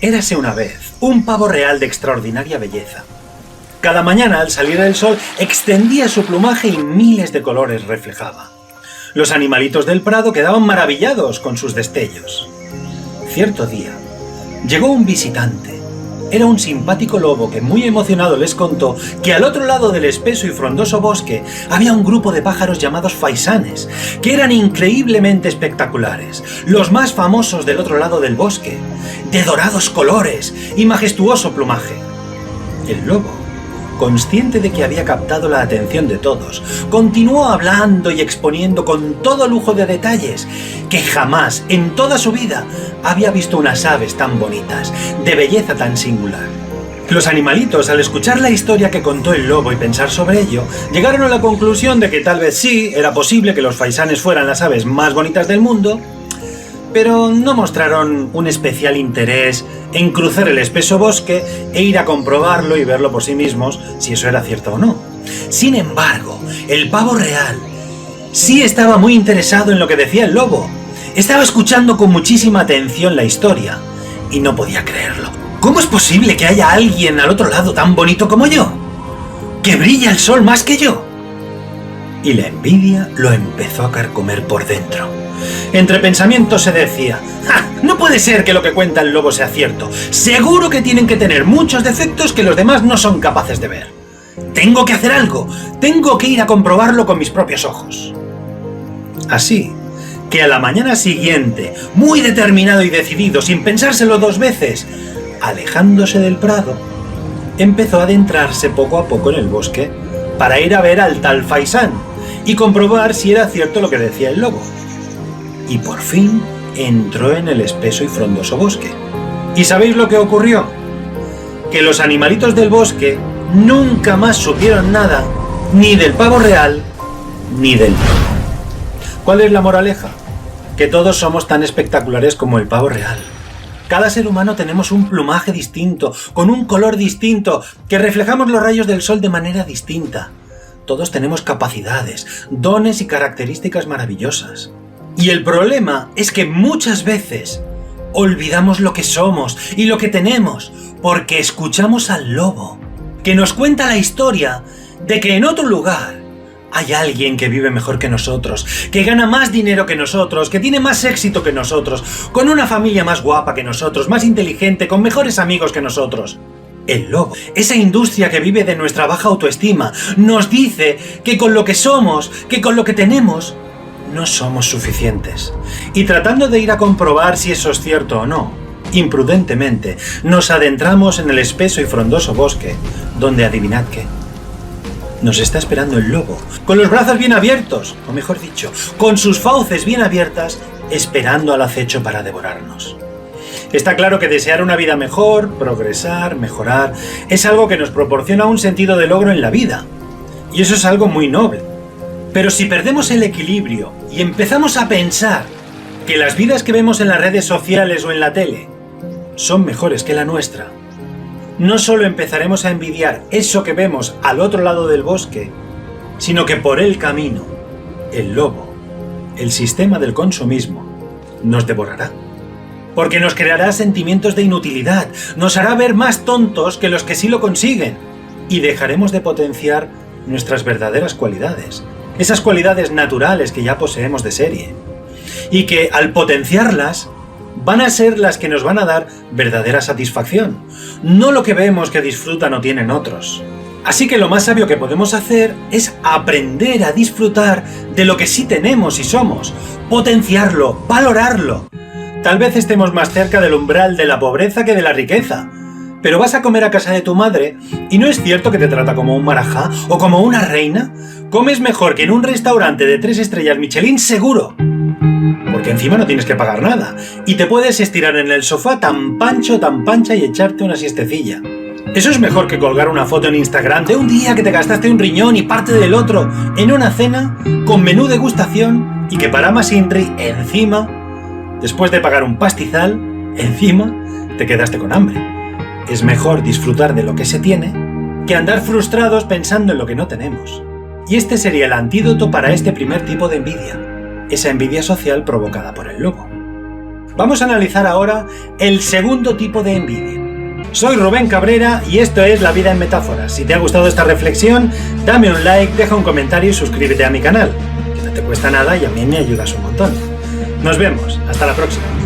Érase una vez un pavo real de extraordinaria belleza. Cada mañana, al salir el sol, extendía su plumaje y miles de colores reflejaba. Los animalitos del prado quedaban maravillados con sus destellos. Cierto día, llegó un visitante. Era un simpático lobo que muy emocionado les contó que al otro lado del espeso y frondoso bosque había un grupo de pájaros llamados faisanes, que eran increíblemente espectaculares, los más famosos del otro lado del bosque, de dorados colores y majestuoso plumaje. El lobo, consciente de que había captado la atención de todos, continuó hablando y exponiendo con todo lujo de detalles que jamás en toda su vida había visto unas aves tan bonitas, de belleza tan singular. Los animalitos, al escuchar la historia que contó el lobo y pensar sobre ello, llegaron a la conclusión de que tal vez sí, era posible que los faisanes fueran las aves más bonitas del mundo, pero no mostraron un especial interés en cruzar el espeso bosque e ir a comprobarlo y verlo por sí mismos si eso era cierto o no. Sin embargo, el pavo real sí estaba muy interesado en lo que decía el lobo. Estaba escuchando con muchísima atención la historia y no podía creerlo. ¿Cómo es posible que haya alguien al otro lado tan bonito como yo? ¿Que brilla el sol más que yo? Y la envidia lo empezó a carcomer por dentro. Entre pensamientos se decía: ¡ja! No puede ser que lo que cuenta el lobo sea cierto. Seguro que tienen que tener muchos defectos que los demás no son capaces de ver. Tengo que hacer algo. Tengo que ir a comprobarlo con mis propios ojos. Así que a la mañana siguiente, muy determinado y decidido, sin pensárselo dos veces, alejándose del prado, empezó a adentrarse poco a poco en el bosque para ir a ver al tal faisán y comprobar si era cierto lo que decía el lobo. Y por fin entró en el espeso y frondoso bosque. ¿Y sabéis lo que ocurrió? Que los animalitos del bosque nunca más supieron nada, ni del pavo real, ni del lobo. ¿Cuál es la moraleja? Que todos somos tan espectaculares como el pavo real. Cada ser humano tenemos un plumaje distinto, con un color distinto, que reflejamos los rayos del sol de manera distinta. Todos tenemos capacidades, dones y características maravillosas. Y el problema es que muchas veces olvidamos lo que somos y lo que tenemos porque escuchamos al lobo, que nos cuenta la historia de que en otro lugar hay alguien que vive mejor que nosotros, que gana más dinero que nosotros, que tiene más éxito que nosotros, con una familia más guapa que nosotros, más inteligente, con mejores amigos que nosotros. El lobo, esa industria que vive de nuestra baja autoestima, nos dice que con lo que somos, que con lo que tenemos, no somos suficientes. Y tratando de ir a comprobar si eso es cierto o no, imprudentemente nos adentramos en el espeso y frondoso bosque, donde adivinad qué. Nos está esperando el lobo, con los brazos bien abiertos, o mejor dicho, con sus fauces bien abiertas, esperando al acecho para devorarnos. Está claro que desear una vida mejor, progresar, mejorar, es algo que nos proporciona un sentido de logro en la vida. Y eso es algo muy noble. Pero si perdemos el equilibrio y empezamos a pensar que las vidas que vemos en las redes sociales o en la tele son mejores que la nuestra, no solo empezaremos a envidiar eso que vemos al otro lado del bosque, sino que por el camino, el lobo, el sistema del consumismo, nos devorará. Porque nos creará sentimientos de inutilidad, nos hará ver más tontos que los que sí lo consiguen, y dejaremos de potenciar nuestras verdaderas cualidades, esas cualidades naturales que ya poseemos de serie, y que al potenciarlas, van a ser las que nos van a dar verdadera satisfacción, no lo que vemos que disfrutan o tienen otros. Así que lo más sabio que podemos hacer es aprender a disfrutar de lo que sí tenemos y somos, potenciarlo, valorarlo. Tal vez estemos más cerca del umbral de la pobreza que de la riqueza, pero vas a comer a casa de tu madre y no es cierto que te trata como un marajá o como una reina. Comes mejor que en un restaurante de 3 estrellas Michelin seguro, porque encima no tienes que pagar nada y te puedes estirar en el sofá tan pancha y echarte una siestecilla. Eso es mejor que colgar una foto en Instagram de un día que te gastaste un riñón y parte del otro en una cena con menú degustación y que para más inri, encima, después de pagar un pastizal, encima te quedaste con hambre. Es mejor disfrutar de lo que se tiene que andar frustrados pensando en lo que no tenemos. Y este sería el antídoto para este primer tipo de envidia, esa envidia social provocada por el lobo. Vamos a analizar ahora el segundo tipo de envidia. Soy Rubén Cabrera y esto es La Vida en Metáforas. Si te ha gustado esta reflexión, dame un like, deja un comentario y suscríbete a mi canal, que no te cuesta nada y a mí me ayudas un montón. Nos vemos, hasta la próxima.